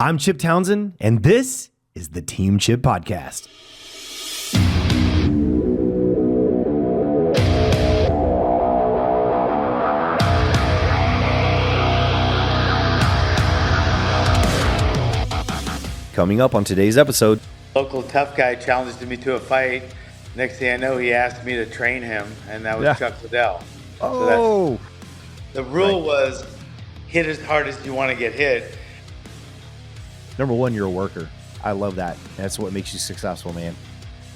I'm Chip Townsend, and this is the Team Chip Podcast. Coming up on today's episode, Local tough guy challenged me to a fight. Next thing I know, he asked me to train him, and that was Chuck Liddell. Oh, the rule was hit as hard as you want to get hit. Number one, you're a worker. I love that. That's what makes you successful, man.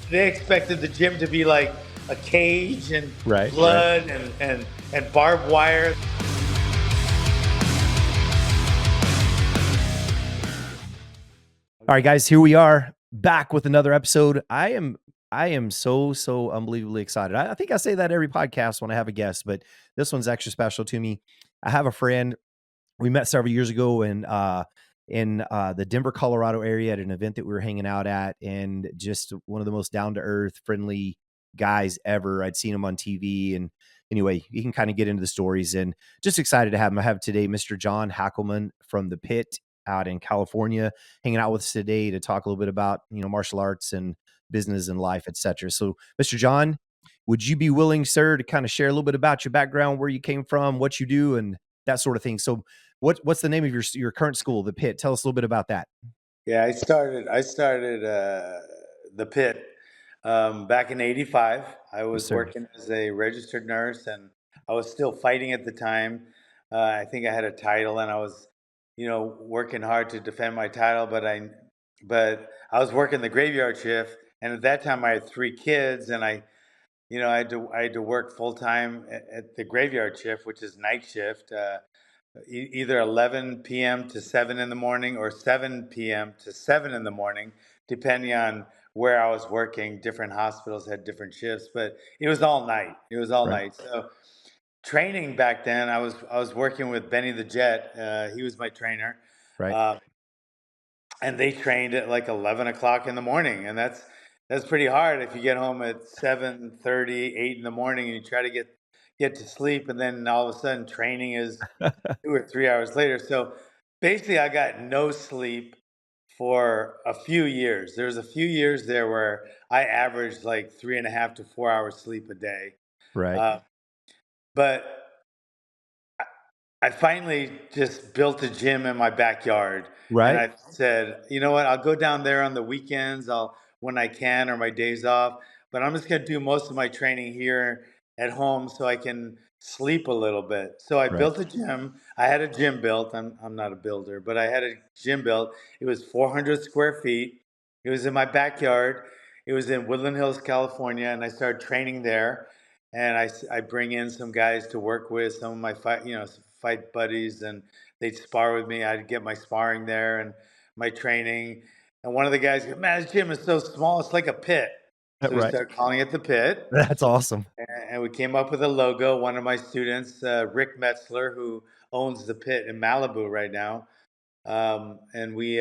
They expected the gym to be like a cage and blood and barbed wire. All right, guys, here we are back with another episode. I am so unbelievably excited. I think I say that every podcast when I have a guest, but this one's extra special to me. I have a friend we met several years ago in the Denver, Colorado area at an event that we were hanging out at, and just one of the most down-to-earth, friendly guys ever. I'd seen him on TV, and anyway, you can kind of get into the stories, and just excited to have him. I have today Mr. John Hackleman from the Pit out in California, hanging out with us today to talk a little bit about, martial arts and business and life, etc. So, Mr. John, would you be willing, sir, to kind of share a little bit about your background, where you came from, what you do, and that sort of thing? So, what's the name of your current school, the Pit? Tell us a little bit about that. Yeah, I started the Pit back in '85. I was working as a registered nurse, and I was still fighting at the time. I think I had a title, and I was, working hard to defend my title. But I was working the graveyard shift, and at that time I had 3 kids, and I had to work full time at the graveyard shift, which is night shift. Either 11 p.m. to 7 in the morning or 7 p.m. to 7 in the morning, depending on where I was working. Different hospitals had different shifts, but it was all night. Night. So training back then, I was working with Benny the Jet. He was my trainer. Right. And they trained at like 11 o'clock in the morning. And that's pretty hard if you get home at 7:30, 8 in the morning, and you try to get to sleep, and then all of a sudden training is 2 or 3 hours later. So basically I got no sleep for a few years. There was a few years there where I averaged like 3.5 to 4 hours sleep a day. Right. But I finally just built a gym in my backyard. Right. And I said, you know what, I'll go down there on the weekends, when I can, or my days off, but I'm just going to do most of my training here at home so I can sleep a little bit. So I built a gym. I had a gym built. I'm not a builder, but I had a gym built. It was 400 square feet. It was in my backyard. It was in Woodland Hills, California, and I started training there. And I bring in some guys to work with, some of my fight buddies, and they'd spar with me. I'd get my sparring there and my training. And one of the guys goes, "Man, this gym is so small, it's like a pit." So we started calling it the Pit. That's awesome. And we came up with a logo. One of my students, Rick Metzler, who owns the Pit in Malibu right now, and we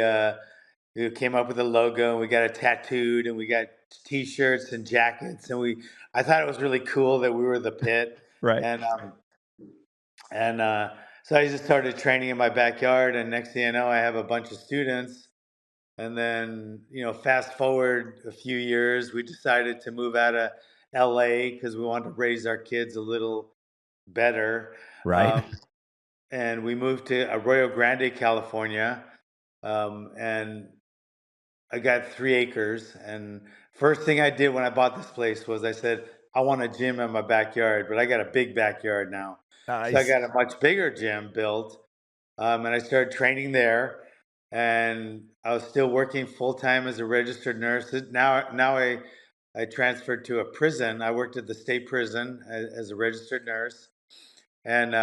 came up with a logo, and we got it tattooed, and we got T-shirts and jackets, and I thought it was really cool that we were the Pit. Right. And so I just started training in my backyard, and next thing you know, I have a bunch of students. And then, fast forward a few years, we decided to move out of LA because we wanted to raise our kids a little better. Right. And we moved to Arroyo Grande, California. And I got 3 acres. And first thing I did when I bought this place was I said, I want a gym in my backyard, but I got a big backyard now. Nice. So I got a much bigger gym built. And I started training there. And I was still working full-time as a registered nurse. Now I transferred to a prison. I worked at the state prison as a registered nurse, and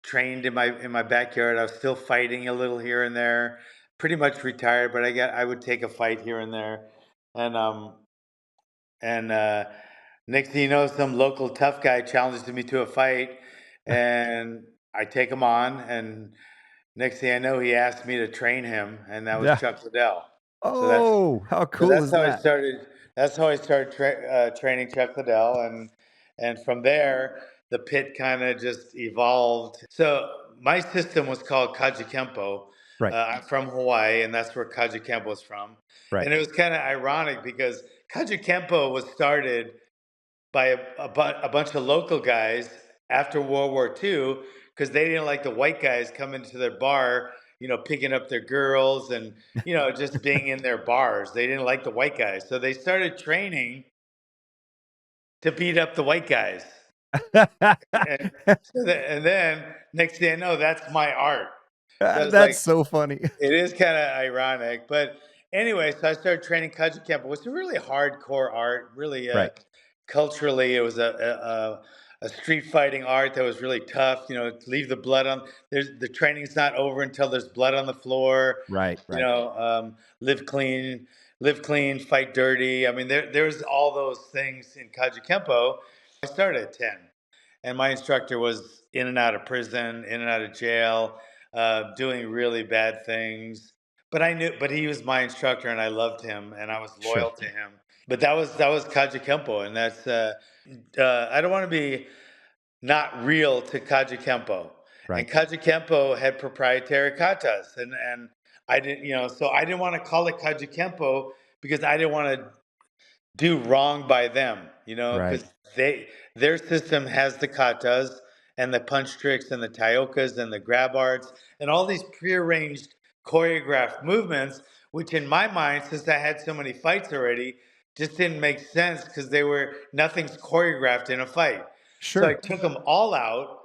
trained in my backyard. I was still fighting a little here and there. Pretty much retired, but I would take a fight here and there. And next thing you know, some local tough guy challenges me to a fight, and I take him on. And next thing I know, he asked me to train him, and that was Chuck Liddell. Oh, how cool is that? That's how I started training Chuck Liddell, and from there, the Pit kind of just evolved. So my system was called Kempo, Right. I'm from Hawaii, and that's where Kaji Kempo is from. Right. And it was kind of ironic because Kaji Kempo was started by a bunch of local guys after World War II because they didn't like the white guys coming to their bar, picking up their girls and, just being in their bars. They didn't like the white guys. So they started training to beat up the white guys. And, and then next thing I know, that's my art. So it's That's like, so funny. it is kind of ironic, but anyway, so I started training Kaji Kempo. It's a really hardcore art. Really, Right. culturally, it was a street fighting art that was really tough. Leave the blood on. The training's not over until there's blood on the floor. Right. Right. Live clean, fight dirty. I mean, there's all those things in Kaji Kempo. I started at 10, and my instructor was in and out of prison, in and out of jail, doing really bad things. But he was my instructor, and I loved him, and I was loyal Sure. to him. But that was Kaji Kempo, and that's I don't want to be not real to Kaji Kempo. And Right. Kaji Kempo had proprietary katas, and I didn't, so I didn't want to call it Kaji Kempo because I didn't want to do wrong by them, Right. because their system has the katas and the punch tricks and the taiokas and the grab arts and all these prearranged choreographed movements, which in my mind, since I had so many fights already, just didn't make sense because nothing's choreographed in a fight. So I Sure. took them all out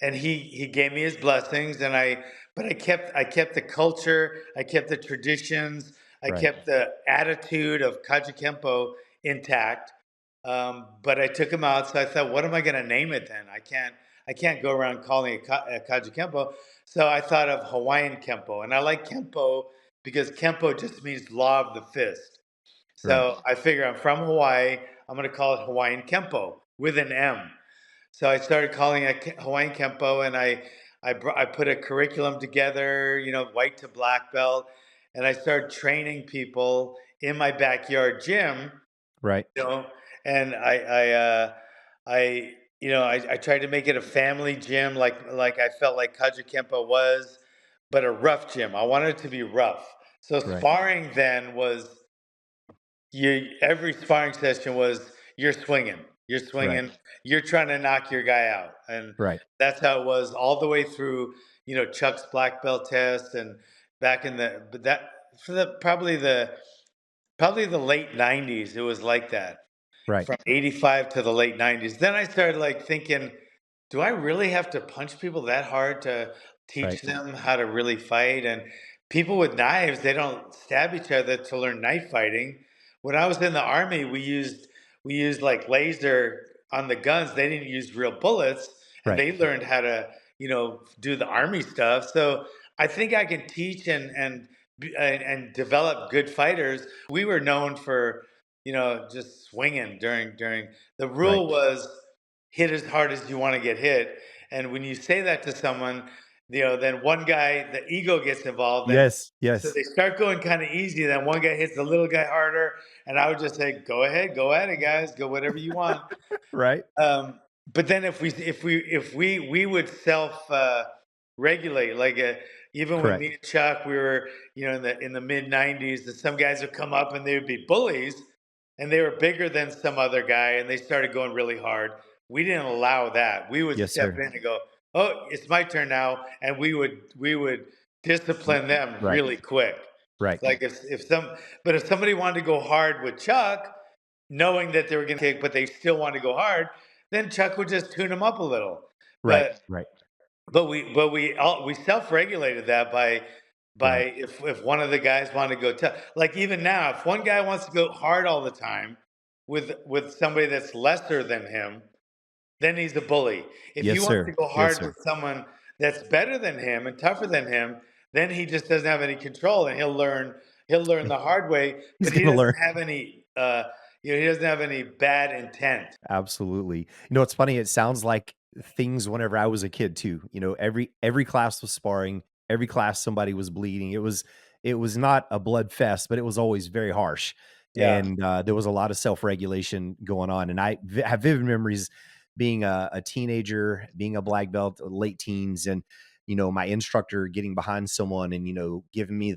and he gave me his blessings, and I kept the culture, I kept the traditions, I Right. kept the attitude of Kaji Kempo intact. But I took him out, so I thought, what am I going to name it then? I can't go around calling it Kaji Kempo. So I thought of Hawaiian Kempo, and I like Kempo because Kempo just means law of the fist. Right. So I figure I'm from Hawaii. I'm going to call it Hawaiian Kempo with an M. So I started calling it Hawaiian Kempo, and I put a curriculum together, white to black belt, and I started training people in my backyard gym, Right. you know, and I tried to make it a family gym, like I felt like Kaji Kempo was, but a rough gym. I wanted it to be rough. So Right. sparring then was every sparring session was you're Right. swinging, you're trying to knock your guy out, and Right. that's how it was all the way through. Chuck's black belt test, and back in the but that for the probably the late '90s, it was like that Right. from 85 to the late 90s. Then I started like thinking, do I really have to punch people that hard to teach Right. them how to really fight? And people with knives, they don't stab each other to learn knife fighting. When I was in the army, we used like laser on the guns. They didn't use real bullets, and Right. they learned how to, do the army stuff. So I think I can teach and develop good fighters. We were known for, just swinging during. The Right. rule was hit as hard as you want to get hit. And when you say that to someone, then one guy, the ego gets involved, and Yes. so Yes. they start going kind of easy. Then one guy hits the little guy harder, and I would just say, "Go ahead, go at it, guys. Go whatever you want." Right. But then if we would self regulate, like even when me Correct. and Chuck, we were in the mid '90s, that some guys would come up and they would be bullies, and they were bigger than some other guy, and they started going really hard. We didn't allow that. We would Yes, step sir. in and go, "Oh, it's my turn now," and we would discipline them Right. really quick. Right. Like if somebody wanted to go hard with Chuck, knowing that they were going to kick, but they still wanted to go hard, then Chuck would just tune them up a little. Right. But Right. we self regulated that by Right. if one of the guys wanted to go tough. Like even now, if one guy wants to go hard all the time with somebody that's lesser than him, then he's a bully. If he Yes, wants to sir. go Yes, hard sir. with someone that's better than him and tougher than him, then he just doesn't have any control, and he'll learn the hard way. He's But he gonna learn. doesn't have any he doesn't have any bad intent. Absolutely. It's funny, it sounds like things whenever I was a kid too. Every class was sparring, every class somebody was bleeding. It was not a blood fest, but it was always very harsh. Yeah. And there was a lot of self-regulation going on. And have vivid memories being a teenager, being a black belt, late teens, and my instructor getting behind someone and, giving me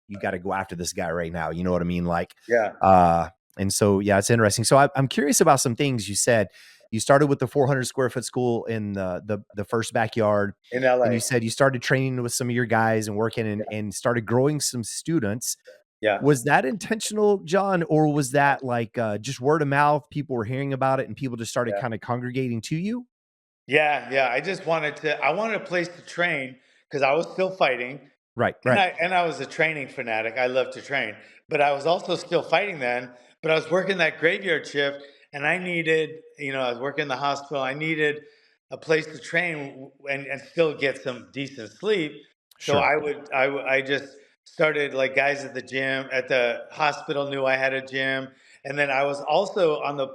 you got to go after this guy right now. You know what I mean? Like, Yeah. and so, yeah, it's interesting. So I'm curious about some things you said. You started with the 400 square foot school in the first backyard. In Then you LA. said you started training with some of your guys and working Yeah. and started growing some students. Yeah. Was that intentional, John, or was that like just word of mouth? People were hearing about it and people just started Yeah. kind of congregating to you? Yeah. Yeah. I wanted a place to train because I was still fighting. Right, And right. I was a training fanatic. I love to train, but I was also still fighting then. But I was working that graveyard shift, and I needed, I was working in the hospital. I needed a place to train and still get some decent sleep. So Sure. I just started like guys at the gym at the hospital knew I had a gym, and then I was also on the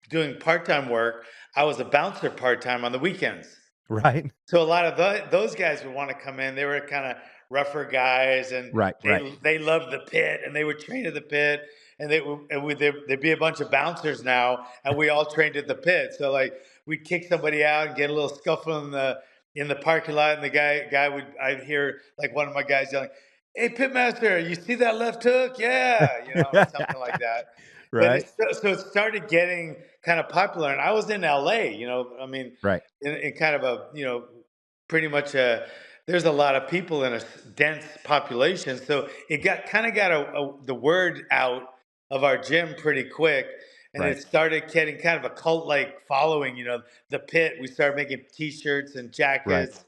doing part time work. I was a bouncer part time on the weekends. Right. So a lot of those guys would want to come in. They were kind of rougher guys, and Right, right. they loved the pit, and they would train at the pit, and there'd be a bunch of bouncers now, and we all trained at the pit. So like we'd kick somebody out and get a little scuffle in the parking lot, and the guy would I'd hear like one of my guys yelling, "Hey, pitmaster, you see that left hook? Yeah, something like that." But Right, it started getting kind of popular, and I was in LA. I mean, right, in kind of a pretty much there's a lot of people in a dense population, so it got the word out of our gym pretty quick, and right. it started getting kind of a cult like following. The pit. We started making T-shirts and Right. jackets,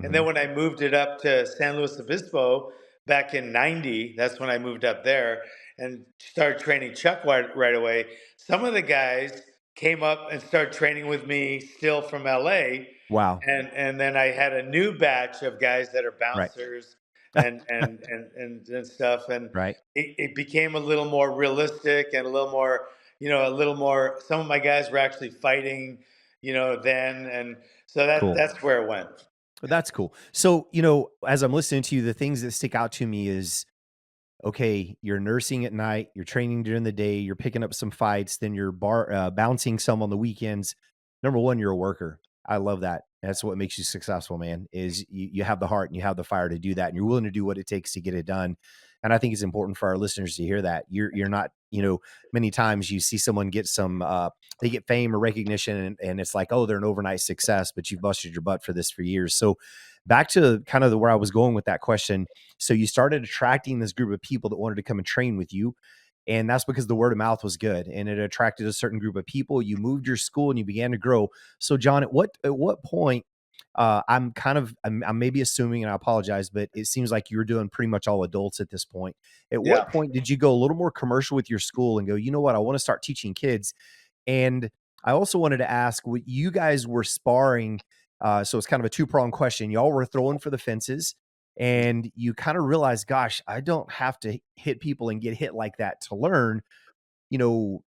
and then Mhm. when I moved it up to San Luis Obispo back in '90, that's when I moved up there and started training Chuck right away. Some of the guys came up and started training with me still from LA, Wow. and then I had a new batch of guys that are Right. bouncers and stuff, and Right. it became a little more realistic and a little more, a little more. Some of my guys were actually fighting, then, and so Cool. that's where it went. That's cool. So, as I'm listening to you, the things that stick out to me is, okay, you're nursing at night, you're training during the day, you're picking up some fights, then you're bouncing some on the weekends. Number one, you're a worker. I love that. That's what makes you successful, man. Is you have the heart and you have the fire to do that, and you're willing to do what it takes to get it done. And I think it's important for our listeners to hear that you're not, many times you see someone get some, they get fame or recognition, and it's like, oh, they're an overnight success, but you've busted your butt for this for years. So back to kind of where I was going with that question. So you started attracting this group of people that wanted to come and train with you. And that's because the word of mouth was good and it attracted a certain group of people. You moved your school and you began to grow. So John, at what point, I'm maybe assuming, and I apologize, but it seems like you were doing pretty much all adults at this point. At Yeah. what point did you go a little more commercial with your school and go, you know what, I want to start teaching kids? And I also wanted to ask what you guys were sparring. So it's kind of a two-pronged question. Y'all were throwing for the fences and you kind of realize, gosh, I don't have to hit people and get hit like that to learn. You know,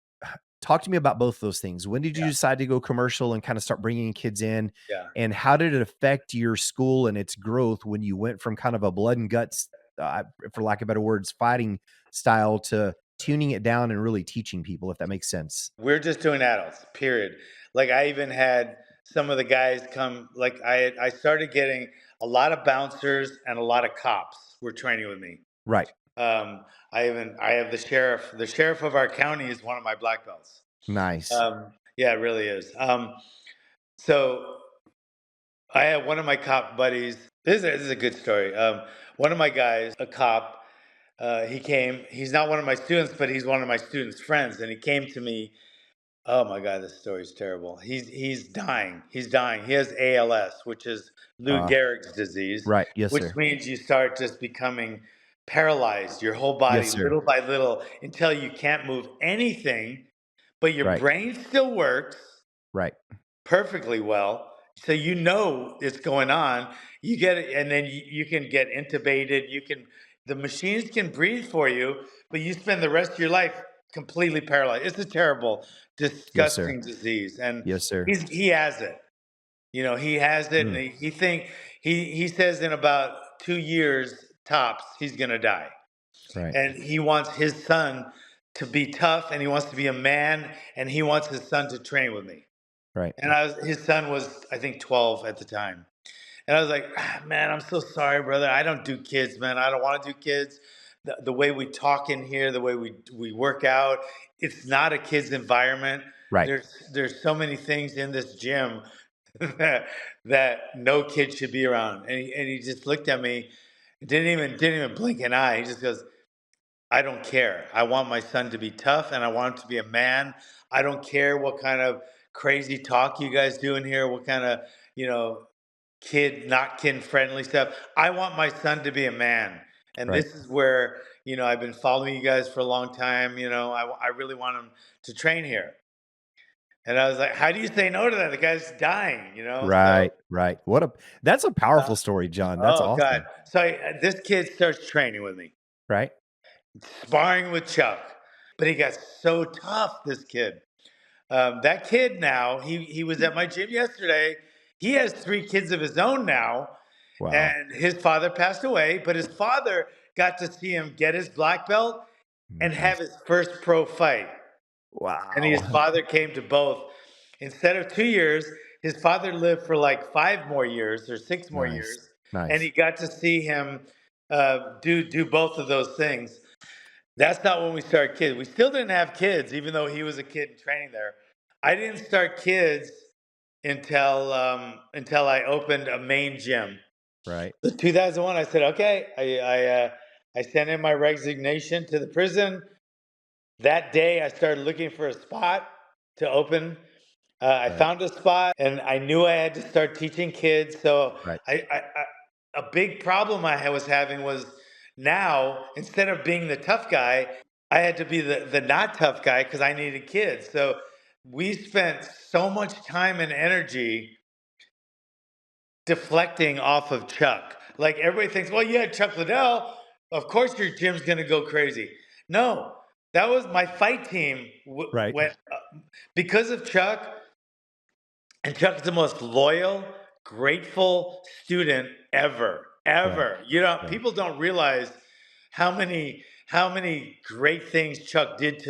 talk to me about both those things. When did you Yeah. decide to go commercial and kind of start bringing kids in? Yeah. And how did it affect your school and its growth when you went from kind of a blood and guts, for lack of better words, fighting style to tuning it down and really teaching people, if that makes sense? We're just doing adults, period. Like I even had some of the guys come. Like I started getting a lot of bouncers and a lot of cops were training with me. Right. Um, I have the sheriff. The sheriff of our county is one of my black belts. Nice. Yeah, it really is. So I have one of my cop buddies. This is a good story. One of my guys, a cop, he came. He's not one of my students, but he's one of my students' friends, and he came to me. Oh my God, this story's terrible. He's dying. He's dying. He has ALS, which is Lou Uh, Gehrig's disease, right. Yes, which sir. means you start just becoming paralyzed, your whole Yes, body, sir. little by little, until you can't move anything, but your Right. brain still works Right. perfectly well. So it's going on. You get it, and then you can get intubated. The machines can breathe for you, but you spend the rest of your life completely paralyzed. It's a terrible, Yes, sir. disgusting disease, and Yes, sir. he has it. He has it, and Mm, he says in about 2 years tops he's gonna die, right. and he wants his son to be tough, and he wants to be a man, and he wants his son to train with me. Right. And his son was, I think, 12 at the time. And I was like, man, I'm so sorry, brother. I don't do kids, man. I don't want to do kids. The way we talk in here, the way we work out, it's not a kid's environment. Right. There's so many things in this gym that no kid should be around. And he just looked at me, didn't even blink an eye. He just goes, I don't care. I want my son to be tough and I want him to be a man. I don't care what kind of crazy talk you guys do in here, what kind of, you know, not kid friendly stuff. I want my son to be a man. And Right. this is where, I've been following you guys for a long time. I really want him to train here. And I was like, how do you say no to that? The guy's dying. So, Right. Right. That's a powerful story, John. That's oh God. awesome. So this kid starts training with me, Right. sparring with Chuck, but he got so tough, this kid. That kid now, he was at my gym yesterday. He has 3 kids of his own now, Wow. and his father passed away, but his father got to see him get his black belt and have Nice. his first pro fight. And his Wow. father came to both. Instead of 2 years, his father lived for like 5 more years or 6 more years, Nice. and he Nice. got to see him do both of those things. That's not when we started kids. We still didn't have kids, even though he was a kid in training there. I didn't start kids until I opened a main gym. Right. So 2001, I said, okay. I sent in my resignation to the prison. That day, I started looking for a spot to open. I Right. found a spot, and I knew I had to start teaching kids. So Right. a big problem was having was, now instead of being the tough guy, I had to be the not tough guy because I needed kids. So we spent so much time and energy deflecting off of Chuck. Like, everybody thinks, well, you had Chuck Liddell, of course your gym's going to go crazy. No, that was my fight team. Right. Went because of Chuck. And Chuck's the most loyal, grateful student ever, Right. ever. Right. People don't realize how many great things Chuck did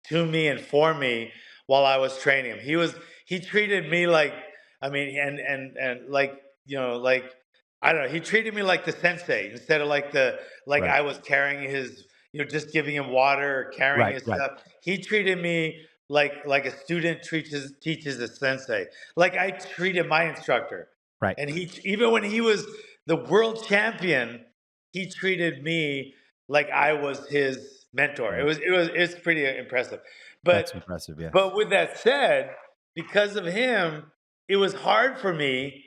to me and for me while I was training him. He treated me like, I mean, and like, like, I don't know, he treated me like the sensei instead of like Right. I was carrying his, just giving him water or carrying Right. his Right. stuff. He treated me like a student teaches a sensei. Like I treated my instructor, Right. and he, even when he was the world champion, he treated me like I was his mentor. Right. It's pretty impressive. That's But impressive. Yes. but with that said, because of him, it was hard for me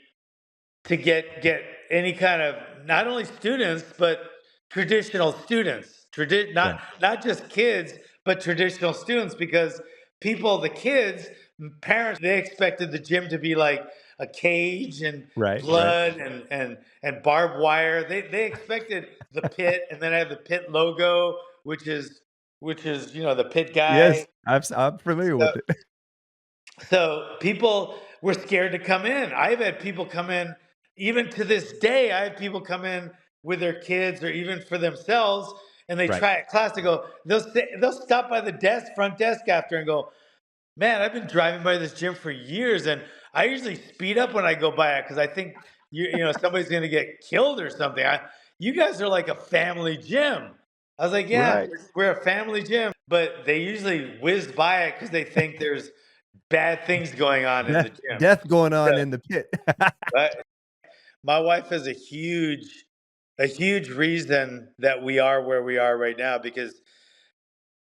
to get any kind of, not only students but traditional students, Right. not just kids, but traditional students, because the kids, parents, they expected the gym to be like a cage and Right. Right. blood and barbed wire. They expected the pit, and then I have the pit logo, which is the pit Yes. guy. I'm familiar So with it. people were scared to come in. I've had people come in, even to this day, I have people come in with their kids or even for themselves, and they Right. try a class. They'll stop by the front desk after and go, man, I've been driving by this gym for years, and I usually speed up when I go by it because I think somebody's going to get killed or something. You guys are like a family gym. I was like, yeah, Right. we're a family gym, but they usually whiz by it because they think there's bad things going on in the gym. Death going on So, in the pit. but my wife is a huge reason that we are where we are right now, because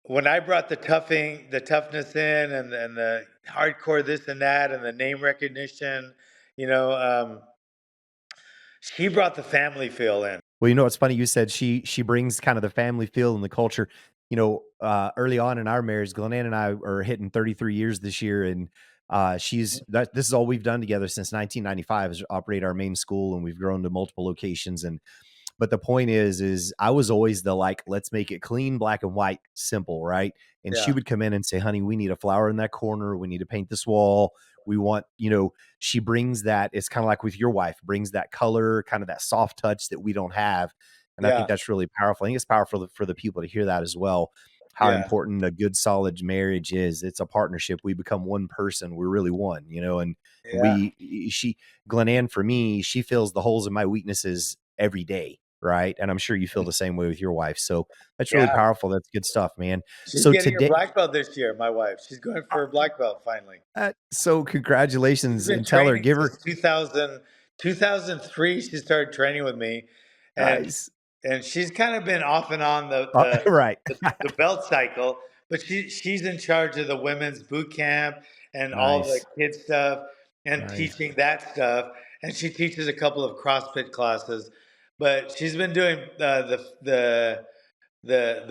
when I brought the toughness in, and the hardcore this and that and the name recognition, you know, um, she brought the family feel in. Well, it's funny you said she brings kind of the family feel and the culture. Early on in our marriage, Glenanne and I are hitting 33 years this year, and this is all we've done together since 1995 is operate our main school, and we've grown to multiple locations. But the point is I was always the, like, let's make it clean, black and white, simple, right? And she Yeah, would come in and say, honey, we need a flower in that corner. We need to paint this wall. We want, she brings that. It's kind of like with your wife, brings that color, kind of that soft touch that we don't have. And I think yeah, that's really powerful. I think it's powerful for the people to hear that as well. how important a good solid marriage is. It's a partnership. We become one person. We're really one, and Yeah. Glenanne, for me, she fills the holes in my weaknesses every day. Right. And I'm sure you feel the same way with your wife. So that's really Yeah. powerful. That's good stuff, man. She's So getting her today, black belt this year, my wife. She's going for her black belt finally. so She's congratulations, been and tell her, training give her since 2003. She started training with me, and nice. she's kind of been off and on Right. the belt cycle. But she's in charge of the women's boot camp and all the Nice. kids stuff and Nice. teaching that stuff. And she teaches a couple of CrossFit classes. But she's been doing the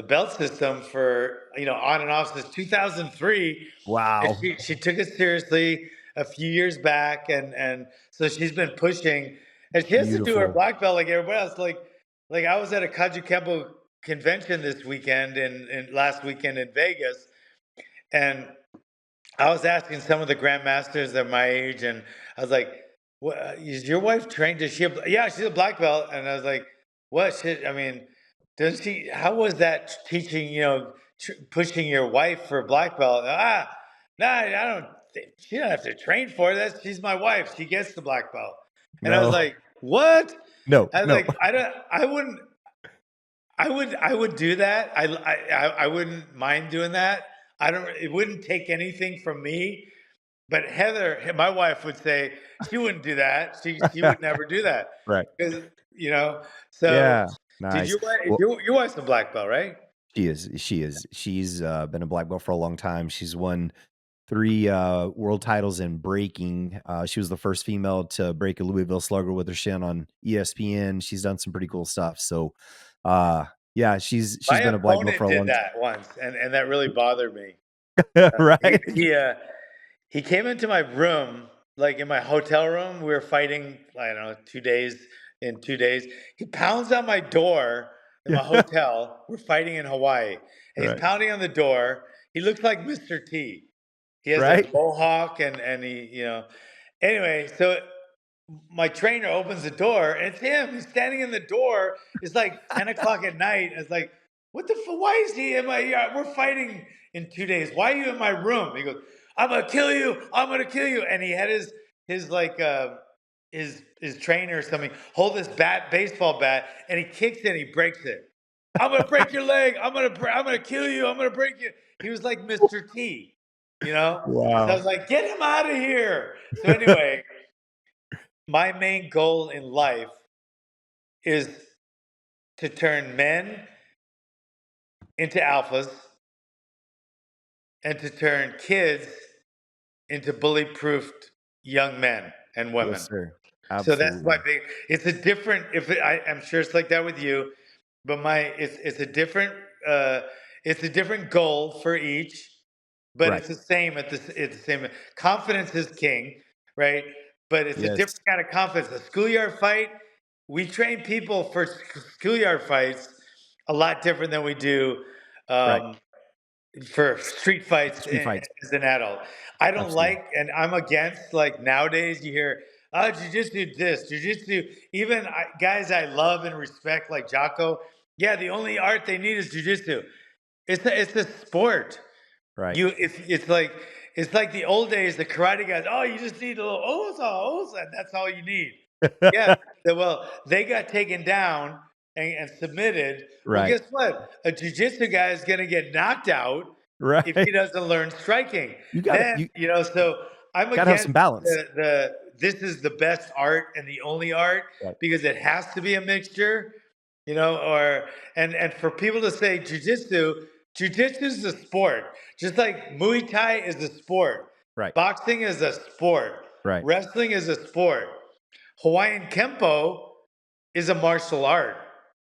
belt system for on and off since 2003, and Wow. she took it seriously a few years back, and so she's been pushing, and she has to do her Beautiful. black belt like everybody else. Like I was at a Kaju Kempo convention this weekend and last weekend in Vegas, and I was asking some of the grandmasters that are my age, and I was like, "What is your wife trained? Does she? Yeah, she's a black belt." And I was like, "What shit? I mean, does she? How was that teaching? Pushing your wife for a black belt? Nah, I don't. She don't have to train for it. She's my wife. She gets the black belt." And I was No, like, "What?" no, I was no. like, "I don't. I wouldn't. I would do that. I wouldn't mind doing that. I don't. It wouldn't take anything from me." But Heather, my wife, would say she wouldn't do that. She would never do that Right. because So, Yeah. did Nice. your wife? Well, Your wife's a black belt, right? she is. She is. She's been a black belt for a long time. She's won 3 world titles in breaking. She was the first female to break a Louisville Slugger with her shin on ESPN. She's done some pretty cool stuff. So, yeah, she's My been a black belt for opponent a did long that once, and that really bothered me. time. He Right. he uh, he came into my room, like in my hotel room. We were fighting, I don't know, 2 days. In 2 days, he pounds on my door in my hotel. We're fighting in Hawaii, and he's Right. pounding on the door. He looks like Mr. T. He has a Right. mohawk, and Anyway, so my trainer opens the door, and it's him. He's standing in the door. It's like 10 o'clock at night. It's like, what the fuck? Why is he in my? We're fighting in 2 days. Why are you in my room? He goes, I'm gonna kill you. I'm gonna kill you. And he had his like his trainer or something hold this baseball bat, and he kicks it. And he breaks it. I'm gonna break your leg. I'm gonna kill you. I'm gonna break you. He was like Mr. T, you know. So I was Wow. like, get him out of here. So anyway, my main goal in life is to turn men into alphas and to turn kids into bully-proofed young men and Yes, women. sir. So that's my Absolutely. big. It's a different. I'm sure it's like that with you, but it's a different. Uh, it's a different goal for each, but Right. it's the same. It's the same. Confidence is king, right? But it's a Yes. different kind of confidence. A schoolyard fight. We train people for schoolyard fights a lot different than we do Right. um, for street fights Street fights. as an adult. I don't Absolutely. like, and I'm against, like nowadays you hear, oh, jujitsu this, jujitsu, even guys I love and respect like Jocko. Yeah, the only art they need is jujitsu. It's a sport. Right. It's like the old days, the karate guys. Oh, you just need a little oza, and that's all you need. Yeah. Well, they got taken down and submitted. Well, Right. guess what? A jujitsu guy is going to get knocked out if he Right. doesn't learn striking. You gotta Then you so I'm gotta have against some balance. the this is the best art and the only art Right. because it has to be a mixture, or and for people to say jujitsu is a sport, just like Muay Thai is a sport, Right. boxing is a sport, Right. wrestling is a sport, Hawaiian Kempo is a martial art,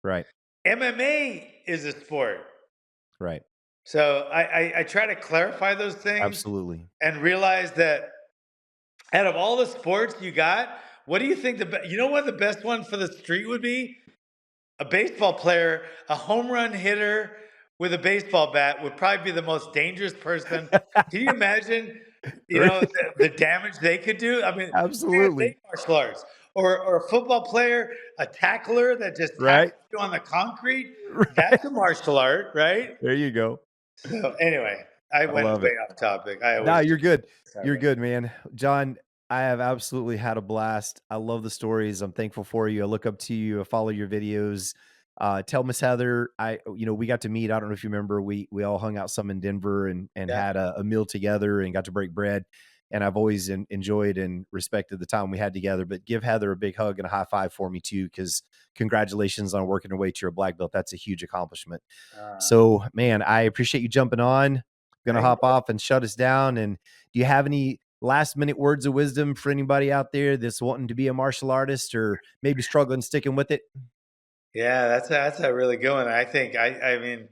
Right. MMA is a sport. Right. So I try to clarify those things Absolutely. and realize that out of all the sports you got, what do you think you know what the best one for the street would be? A baseball player, a home run hitter with a baseball bat would probably be the most dangerous person. Can you imagine, the damage they could do? I mean, they Absolutely. martial arts. Or a football player, a tackler that just Right. tackles you on the concrete. That's a martial art, right? There you go. So anyway, I I went love way it. off topic. I No, always do. you're good. You're Sorry. good, man. John, I have absolutely had a blast. I love the stories. I'm thankful for you. I look up to you. I follow your videos. Tell Miss Heather, we got to meet. I don't know if you remember, we all hung out some in Denver and Yeah. had a meal together and got to break bread. And I've always enjoyed and respected the time we had together. But give Heather a big hug and a high five for me too, because congratulations on working your way to your black belt. That's a huge accomplishment. Uh, So, man, I appreciate you jumping on. Gonna thank hop off and shut us down. And do you have any last minute words of wisdom for anybody out there that's wanting to be a martial artist or maybe struggling sticking with it? Yeah, that's a really good one. I think I mean,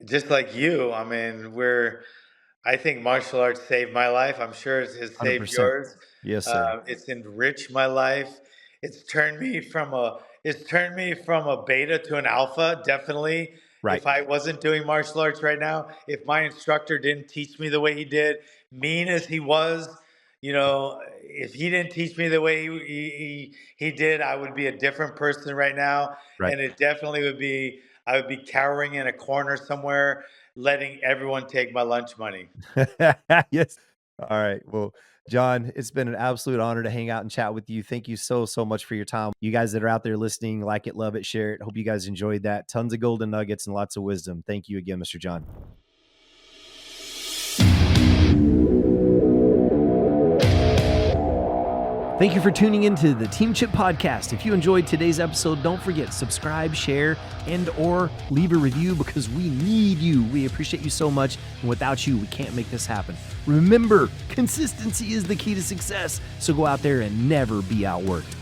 just like you, I mean, I think martial arts saved my life. I'm sure it has saved 100%. yours. Yes, sir. It's enriched my life. It's turned me from a beta to an alpha. Definitely. Right. If I wasn't doing martial arts right now, if my instructor didn't teach me the way he did, mean as he was, if he didn't teach me the way he did, I would be a different person right now. Right. And it definitely would be, I would be cowering in a corner somewhere, letting everyone take my lunch money. Yes. All right. Well, John, it's been an absolute honor to hang out and chat with you. Thank you so, so much for your time. You guys that are out there listening, like it, love it, share it. Hope you guys enjoyed that. Tons of golden nuggets and lots of wisdom. Thank you again, Mr. John. Thank you for tuning into the Team Chip Podcast. If you enjoyed today's episode, don't forget, subscribe, share, and or leave a review because we need you. We appreciate you so much. And without you, we can't make this happen. Remember, consistency is the key to success. So go out there and never be outworked.